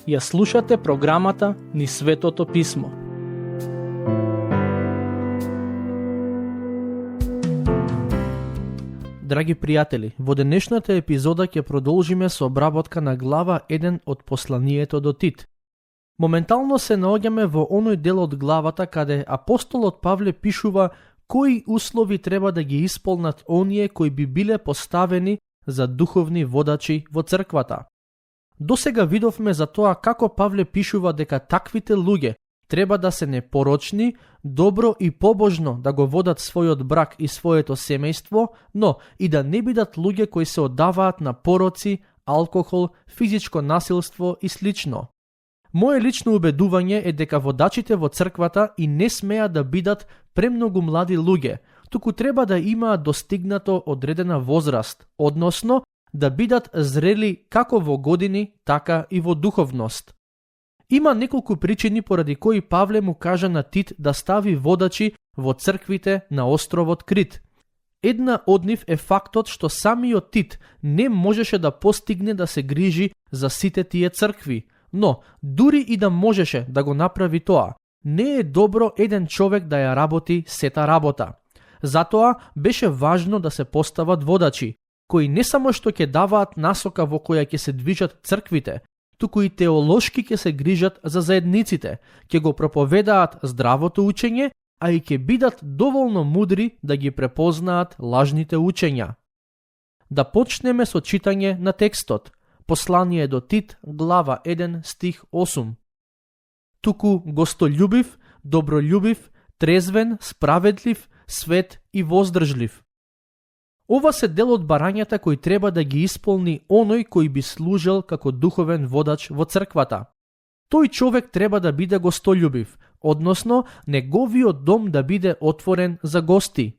Ја слушате програмата Низ Светото Писмо. Драги пријатели, во денешната епизода ќе продолжиме со обработка на глава 1 од посланието до Тит. Моментално се наоѓаме во оној дел од главата каде апостолот Павле пишува кои услови треба да ги исполнат оние кои би биле поставени за духовни водачи во црквата. Досега видовме за тоа како Павле пишува дека таквите луѓе треба да се непорочни, добро и побожно да го водат својот брак и своето семејство, но и да не бидат луѓе кои се оддаваат на пороци, алкохол, физичко насилство и слично. Моje лично убедување е дека водачите во црквата и не смеат да бидат премногу млади луѓе, туку треба да имаат достигнато одредена возраст, односно да бидат зрели како во години, така и во духовност. Има неколку причини поради кои Павле му кажа на Тит да стави водачи во црквите на островот Крит. Една од нив е фактот што самиот Тит не можеше да постигне да се грижи за сите тие цркви, но дури и да можеше да го направи тоа, не е добро еден човек да ја работи сета работа. Затоа беше важно да се постават водачи, кои не само што ќе даваат насока во која ќе се движат црквите, туку и теолошки ќе се грижат за заедниците, ќе го проповедаат здравото учење, а и ќе бидат доволно мудри да ги препознаат лажните учења. Да почнеме со читање на текстот. Послание до Тит, глава 1, стих 8. Туку гостолюбив, добролюбив, трезвен, справедлив, свет и воздржлив. Ова се дел од барањата кои треба да ги исполни оној кој би служел како духовен водач во црквата. Тој човек треба да биде гостолюбив, односно неговиот дом да биде отворен за гости.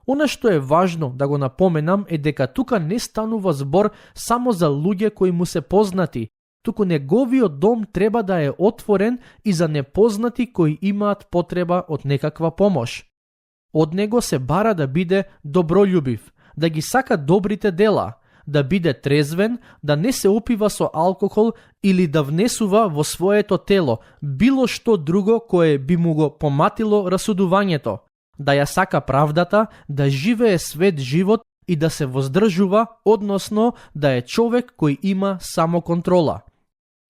Она што е важно да го напоменам е дека тука не станува збор само за луѓе кои му се познати, туку неговиот дом треба да е отворен и за непознати кои имаат потреба од некаква помош. Од него се бара да биде добролюбив, да ги сака добрите дела, да биде трезвен, да не се опива со алкохол или да внесува во своето тело било што друго кое би му го поматило расудувањето, да ја сака правдата, да живее свет живот и да се воздржува, односно да е човек кој има самоконтрола.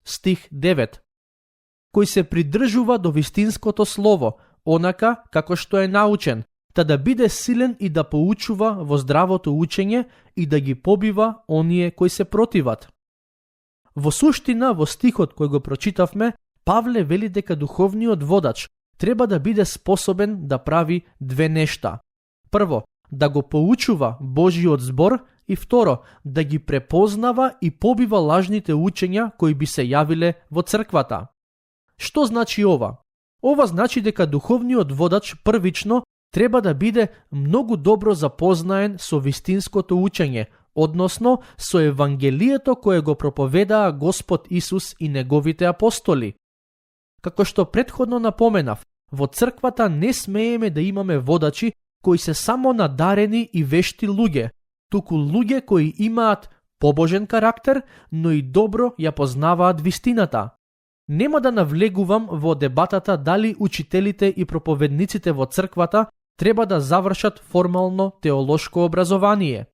Стих 9. Кој се придржува до вистинското слово, онака како што е научен, та да биде силен и да поучува во здравото учење и да ги побива оние кои се противат. Во суштина, во стихот кој го прочитавме, Павле вели дека духовниот водач треба да биде способен да прави две нешта. Прво, да го поучува Божиот збор и второ, да ги препознава и побива лажните учења кои би се јавиле во црквата. Што значи ова? Ова значи дека духовниот водач првично треба да биде многу добро запознаен со вистинското учење, односно со Евангелието кое го проповедаа Господ Исус и неговите апостоли. Како што претходно напоменав, во црквата не смееме да имаме водачи кои се само надарени и вешти луѓе, туку луѓе кои имаат побожен карактер, но и добро ја познаваат вистината. Нема да навлегувам во дебатата дали учителите и проповедниците во црквата треба да завршат формално теолошко образование.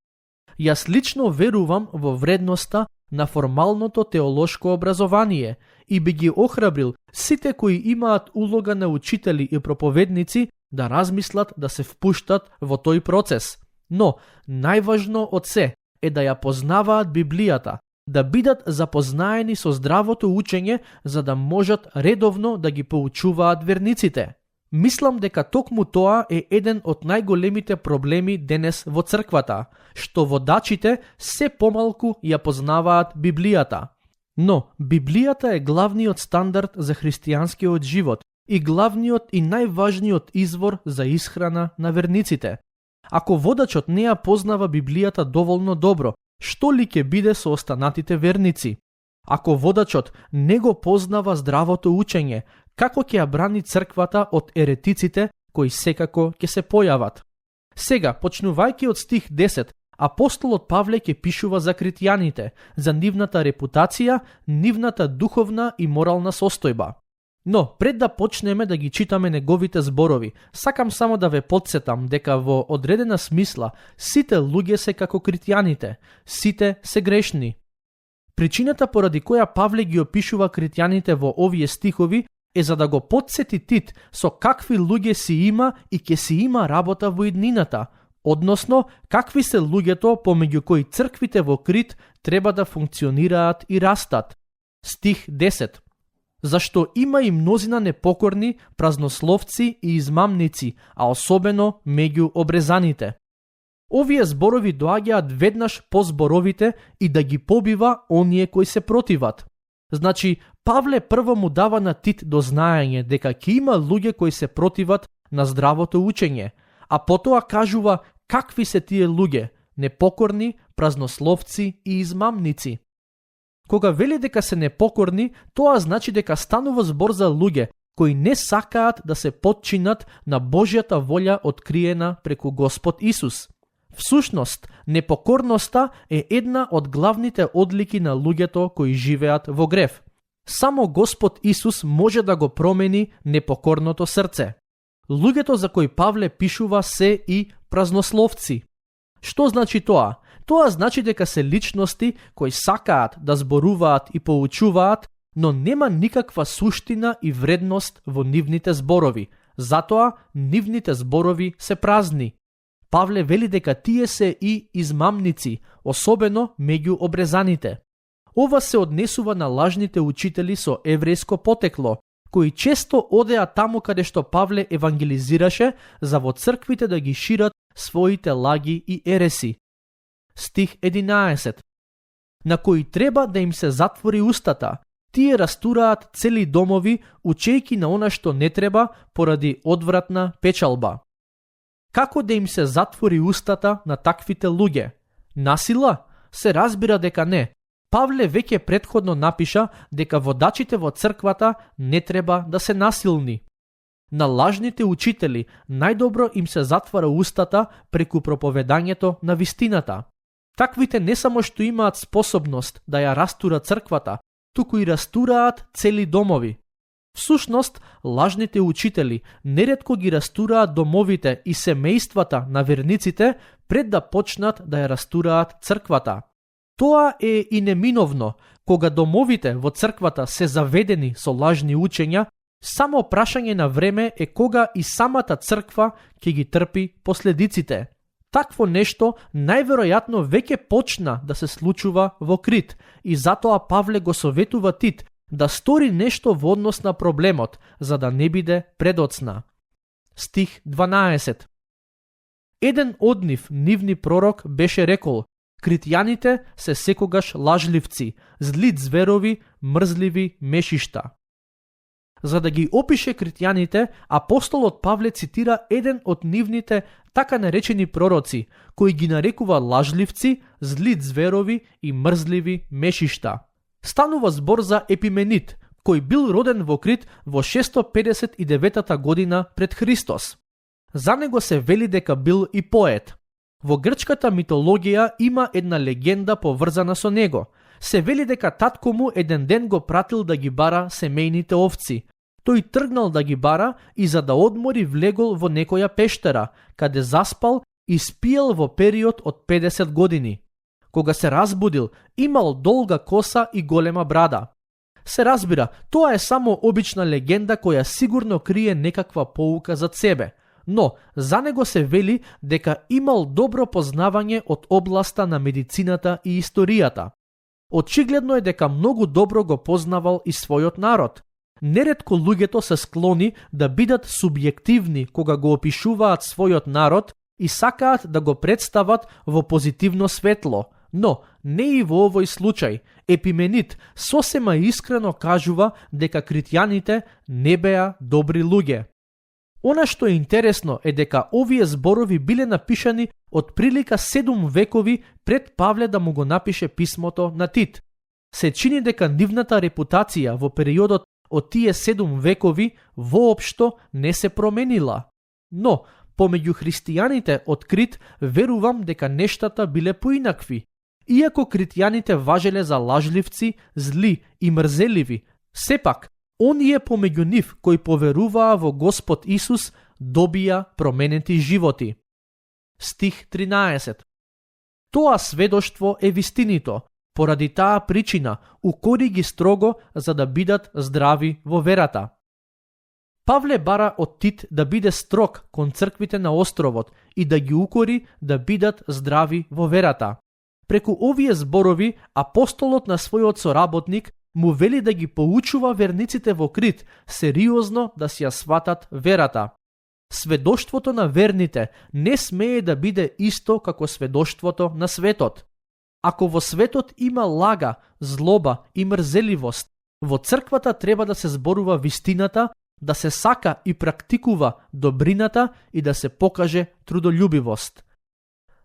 Јас лично верувам во вредноста на формалното теолошко образование и би ги охрабрил сите кои имаат улога на учители и проповедници да размислат да се впуштат во тој процес. Но најважно од се е да ја познаваат Библијата, да бидат запознаени со здравото учење за да можат редовно да ги поучуваат верниците. Мислам дека токму тоа е еден од најголемите проблеми денес во црквата, што водачите се помалку ја познаваат Библијата. Но Библијата е главниот стандард за христијанскиот живот и главниот и најважниот извор за исхрана на верниците. Ако водачот не ја познава Библијата доволно добро, што ли ќе биде со останатите верници? Ако водачот не го познава здравото учење, како ќе ја брани црквата од еретиците кои секако ќе се појават? Сега, почнувајќи од стих 10, апостолот Павле ќе пишува за критјаните, за нивната репутација, нивната духовна и морална состојба. Но, пред да почнеме да ги читаме неговите зборови, сакам само да ве потсетам дека во одредена смисла сите луѓе се како критјаните, сите се грешни. Причината поради која Павле ги опишува критјаните во овие стихови е за да го потсети Тит со какви луѓе си има и ќе си има работа во иднината, односно какви се луѓето помеѓу кои црквите во Крит треба да функционираат и растат. Стих 10. Зашто има и мнозина непокорни, празнословци и измамници, а особено меѓу обрезаните. Овие зборови доаѓаат веднаш по зборовите и да ги побива оние кои се противат. Значи, Павле прво му дава на Тит до знаење дека ќе има луѓе кои се противат на здравото учење, а потоа кажува какви се тие луѓе, непокорни, празнословци и измамници. Кога вели дека се непокорни, тоа значи дека станува збор за луѓе кои не сакаат да се потчинат на Божјата волја откриена преку Господ Исус. Всушност, непокорноста е една од главните одлики на луѓето кои живеат во грев. Само Господ Исус може да го промени непокорното срце. Луѓето за кои Павле пишува се и празнословци. Што значи тоа? Тоа значи дека се личности кои сакаат да зборуваат и поучуваат, но нема никаква суштина и вредност во нивните зборови. Затоа нивните зборови се празни. Павле вели дека тие се и измамници, особено меѓу обрезаните. Ова се однесува на лажните учители со еврејско потекло, кои често одеа таму каде што Павле евангелизираше за во црквите да ги шират своите лаги и ереси. Стих 11. На кои треба да им се затвори устата, тие растураат цели домови, учејки на она што не треба поради одвратна печалба. Како да им се затвори устата на таквите луѓе? Насила? Се разбира дека не. Павле веќе претходно напиша дека водачите во црквата не треба да се насилни. На лажните учители најдобро им се затвара устата преку проповедањето на вистината. Таквите не само што имаат способност да ја растура црквата, туку и растураат цели домови. Всушност, лажните учители неретко ги растураат домовите и семејствата на верниците пред да почнат да ја растураат црквата. Тоа е и неминовно, кога домовите во црквата се заведени со лажни учења, само прашање на време е кога и самата црква ќе ги трпи последиците. Такво нешто најверојатно веќе почна да се случува во Крит и затоа Павле го советува Тит да стори нешто во однос на проблемот, за да не биде предоцна. Стих 12. Еден од нивни пророк беше рекол: критјаните се секогаш лажливци, зли зверови, мрзливи мешишта. За да ги опише критјаните, апостолот Павле цитира еден од нивните така наречени пророци, кои ги нарекува лажливци, зли зверови и мрзливи мешишта. Станува збор за Епименит, кој бил роден во Крит во 659 година пред Христос. За него се вели дека бил и поет. Во грчката митологија има една легенда поврзана со него. Се вели дека татко му еден ден го пратил да ги бара семејните овци. Тој тргнал да ги бара и за да одмори влегол во некоја пештера, каде заспал и спиел во период од 50 години. Кога се разбудил, имал долга коса и голема брада. Се разбира, тоа е само обична легенда која сигурно крие некаква поука за себе, но за него се вели дека имал добро познавање од областа на медицината и историјата. Очигледно е дека многу добро го познавал и својот народ. Неретко луѓето се склони да бидат субјективни кога го опишуваат својот народ и сакаат да го представат во позитивно светло, но не и во овој случај. Епименит сосема искрено кажува дека критјаните не беа добри луѓе. Она што е интересно е дека овие зборови биле напишани од прилика 7 векови пред Павле да му го напише писмото на Тит. Се чини дека нивната репутација во периодот од тие 7 векови воопшто не се променила. Но помеѓу христијаните од Крит верувам дека нештата биле поинакви. Иако критјаните важеле за лажливци, зли и мрзеливи, сепак, оние помеѓу нив кои поверуваа во Господ Исус добија променети животи. Стих 13. Тоа сведоштво е вистинито, поради таа причина укори ги строго за да бидат здрави во верата. Павле бара од Тит да биде строг кон црквите на островот и да ги укори да бидат здрави во верата. Преку овие зборови апостолот на својот соработник му вели да ги поучува верниците во Крит сериозно да си ја сватат верата. Сведоштвото на верните не смее да биде исто како сведоштвото на светот. Ако во светот има лага, злоба и мрзеливост, во црквата треба да се зборува вистината, да се сака и практикува добрината и да се покаже трудолюбивост.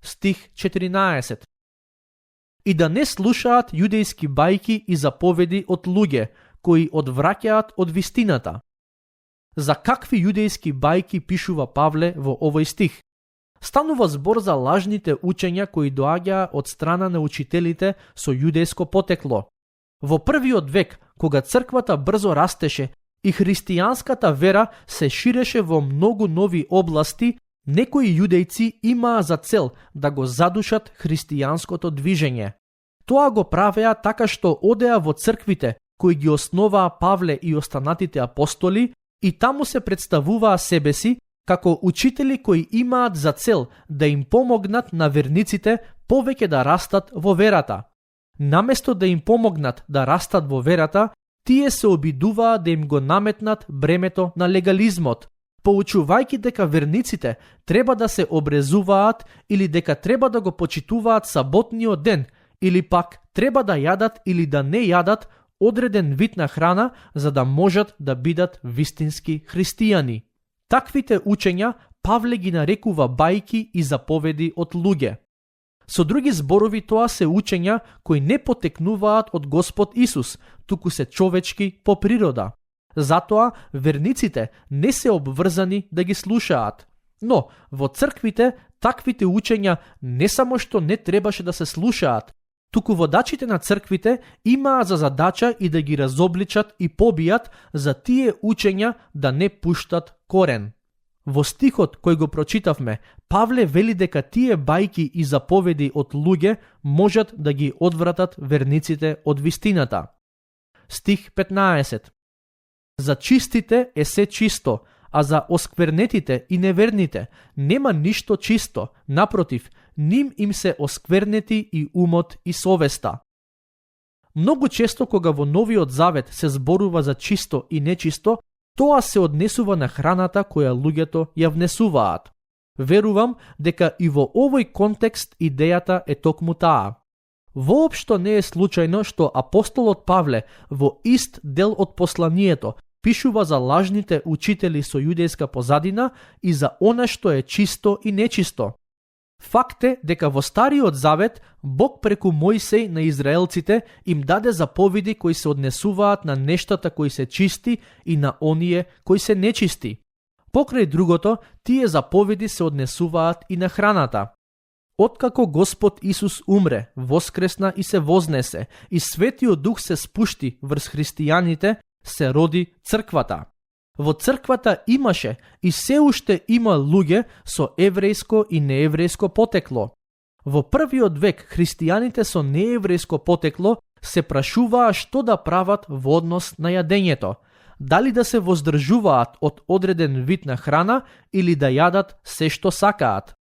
Стих 14. И да не слушаат јудејски бајки и заповеди од луѓе, кои одвраќаат од вистината. За какви јудејски бајки пишува Павле во овој стих? Станува збор за лажните учења кои доаѓаа од страна на учителите со јудејско потекло. Во првиот век, кога црквата брзо растеше и христијанската вера се ширеше во многу нови области, некои јудејци имаа за цел да го задушат христијанското движење. Тоа го правеа така што одеа во црквите кои ги основаа Павле и останатите апостоли и таму се представуваа себе си како учители кои имаат за цел да им помогнат на верниците повеќе да растат во верата. Наместо да им помогнат да растат во верата, тие се обидуваа да им го наметнат бремето на легализмот, поучувајќи дека верниците треба да се обрезуваат или дека треба да го почитуваат саботниот ден, или пак треба да јадат или да не јадат одреден вид на храна за да можат да бидат вистински христијани. Таквите учења Павле ги нарекува бајки и заповеди од луѓе. Со други зборови, тоа се учења кои не потекнуваат од Господ Исус, туку се човечки по природа. Затоа верниците не се обврзани да ги слушаат. Но во црквите таквите учења не само што не требаше да се слушаат, туку водачите на црквите имаа за задача и да ги разобличат и побијат за тие учења да не пуштат корен. Во стихот кој го прочитавме, Павле вели дека тие бајки и заповеди од луѓе можат да ги одвратат верниците од вистината. Стих 15. За чистите е се чисто, а за осквернетите и неверните нема ништо чисто, напротив, ним им се осквернети и умот и совеста. Многу често кога во Новиот Завет се зборува за чисто и нечисто, тоа се однесува на храната која луѓето ја внесуваат. Верувам дека и во овој контекст идејата е токму таа. Воопшто не е случајно што апостолот Павле во ист дел од посланието пишува за лажните учители со јудејска позадина и за она што е чисто и нечисто. Факт е дека во Стариот Завет Бог преку Мојсеј на израелците им даде заповеди кои се однесуваат на нештата кои се чисти и на оние кои се нечисти. Покрај другото, тие заповеди се однесуваат и на храната. Откако Господ Исус умре, воскресна и се вознесе, и Светиот Дух се спушти врз христијаните, се роди црквата. Во црквата имаше и се уште има луѓе со еврејско и нееврејско потекло. Во првиот век христијаните со нееврејско потекло се прашуваа што да прават во однос на јадењето, дали да се воздржуваат од одреден вид на храна или да јадат се што сакаат.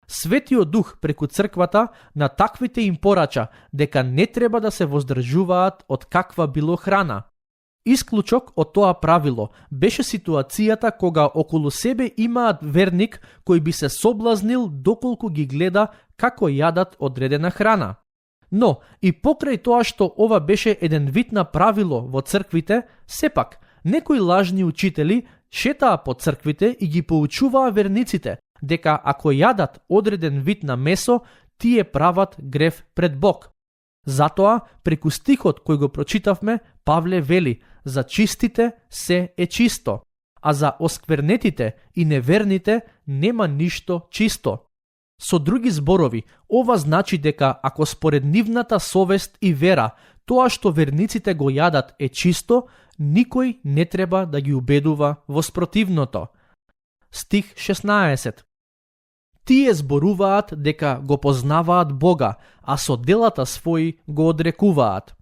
Светиот Дух преку црквата на таквите им порача дека не треба да се воздржуваат од каква било храна. Исклучок од тоа правило беше ситуацијата кога околу себе имаат верник кој би се соблазнил доколку ги гледа како јадат одредена храна. Но и покрај тоа што ова беше еден вид на правило во црквите, сепак некои лажни учители шетаа по црквите и ги поучуваа верниците дека ако јадат одреден вид на месо, тие прават грев пред Бог. Затоа, преку стихот кој го прочитавме, Павле вели: за чистите се е чисто, а за осквернетите и неверните нема ништо чисто. Со други зборови, ова значи дека ако според нивната совест и вера тоа што верниците го јадат е чисто, никој не треба да ги убедува во спротивното. Стих 16. Тие зборуваат дека го познаваат Бога, а со делата своји го одрекуваат.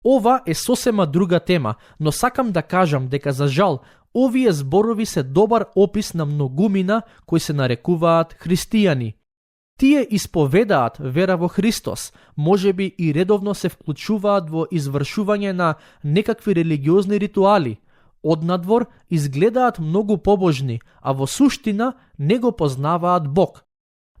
Ова е сосема друга тема, но сакам да кажам дека за жал, овие зборови се добар опис на многумина кои се нарекуваат христијани. Тие исповедаат вера во Христос, можеби и редовно се вклучуваат во извршување на некакви религиозни ритуали. Однадвор изгледаат многу побожни, а во суштина не го познаваат Бог.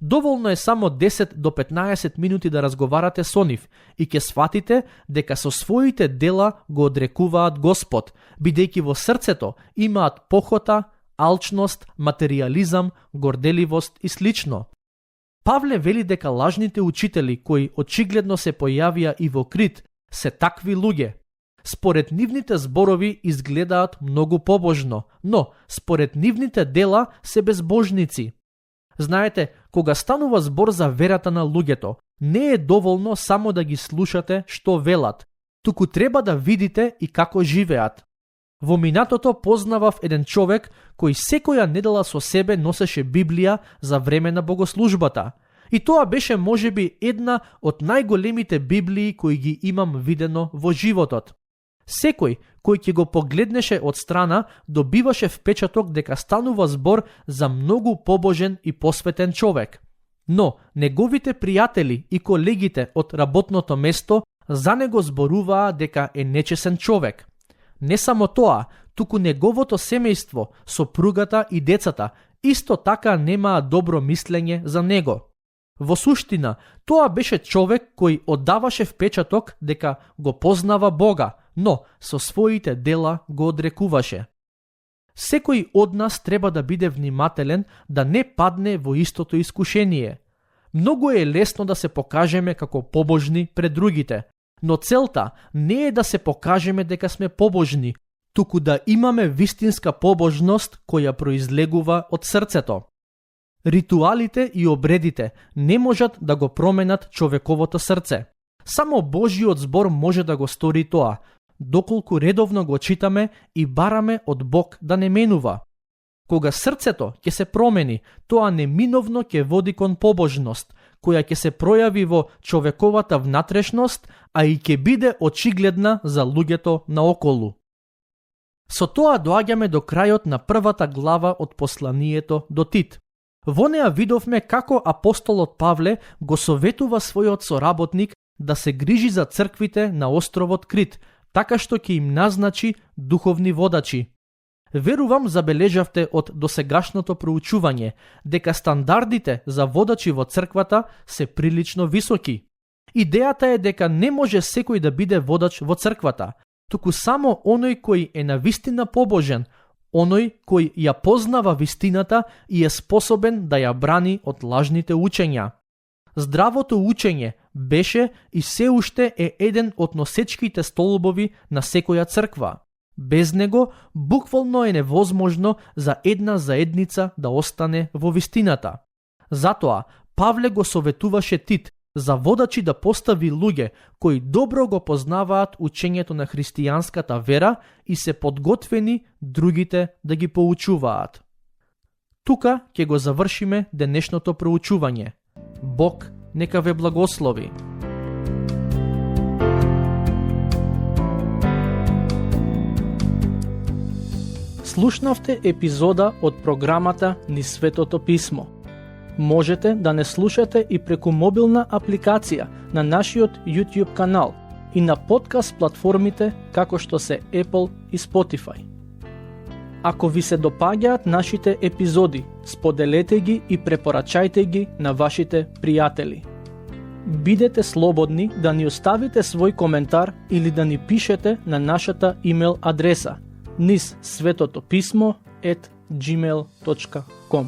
Доволно е само 10 до 15 минути да разговарате со нив и ќе сватите дека со своите дела го одрекуваат Господ, бидејќи во срцето имаат похота, алчност, материјализам, горделивост и слично. Павле вели дека лажните учители кои очигледно се појавија и во Крит се такви луѓе. Според нивните зборови изгледаат многу побожно, но според нивните дела се безбожници. Знаете, кога станува збор за верата на луѓето, не е доволно само да ги слушате што велат, туку треба да видите и како живеат. Во минатото познавав еден човек кој секоја недела со себе носеше Библија за време на богослужбата. И тоа беше можеби една од најголемите Библии кои ги имам видено во животот. Секој кој ќе го погледнеше од страна добиваше впечаток дека станува збор за многу побожен и посветен човек. Но неговите пријатели и колегите од работното место за него зборуваа дека е нечесен човек. Не само тоа, туку неговото семејство, сопругата и децата исто така немаа добро мислење за него. Во суштина, тоа беше човек кој оддаваше впечаток дека го познава Бога, но со своите дела го одрекуваше. Секој од нас треба да биде внимателен да не падне во истото искушение. Многу е лесно да се покажеме како побожни пред другите, но целта не е да се покажеме дека сме побожни, туку да имаме вистинска побожност која произлегува од срцето. Ритуалите и обредите не можат да го променат човековото срце. Само Божиот збор може да го стори тоа, доколку редовно го читаме и бараме од Бог да не менува. Кога срцето ќе се промени, тоа неминовно ќе води кон побожност, која ќе се пројави во човековата внатрешност, а и ќе биде очигледна за луѓето наоколу. Со тоа доаѓаме до крајот на првата глава од посланието до Тит. Во неа видовме како апостолот Павле го советува својот соработник да се грижи за црквите на островот Крит, така што ќе им назначи духовни водачи. Верувам забележавте од досегашното проучување дека стандардите за водачи во црквата се прилично високи. Идејата е дека не може секој да биде водач во црквата, туку само оној кој е навистина побожен, оној кој ја познава вистината и е способен да ја брани од лажните учења. Здравото учење беше и се уште е еден од носечките столбови на секоја црква. Без него, буквално е невозможно за една заедница да остане во вистината. Затоа, Павле го советуваше Тит за водачи да постави луѓе кои добро го познаваат учењето на христијанската вера и се подготвени другите да ги поучуваат. Тука ќе го завршиме денешното проучување. Бог нека ве благослови. Слушнавте епизода од програмата Низ Светото Писмо. Можете да не слушате и преку мобилна апликација на нашиот YouTube канал и на подкаст платформите како што се Apple и Spotify. Ако ви се допаѓаат нашите епизоди, споделете ги и препорачајте ги на вашите пријатели. Бидете слободни да ни оставите свој коментар или да ни пишете на нашата имейл адреса nizsvetotopismo@gmail.com.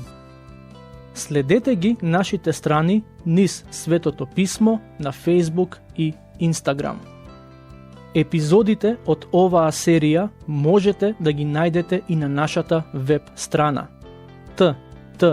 Следете ги нашите страни Низ Светото Писмо на Facebook и Instagram. Епизодите од оваа серија можете да ги најдете и на нашата веб страна ttb.twr.org.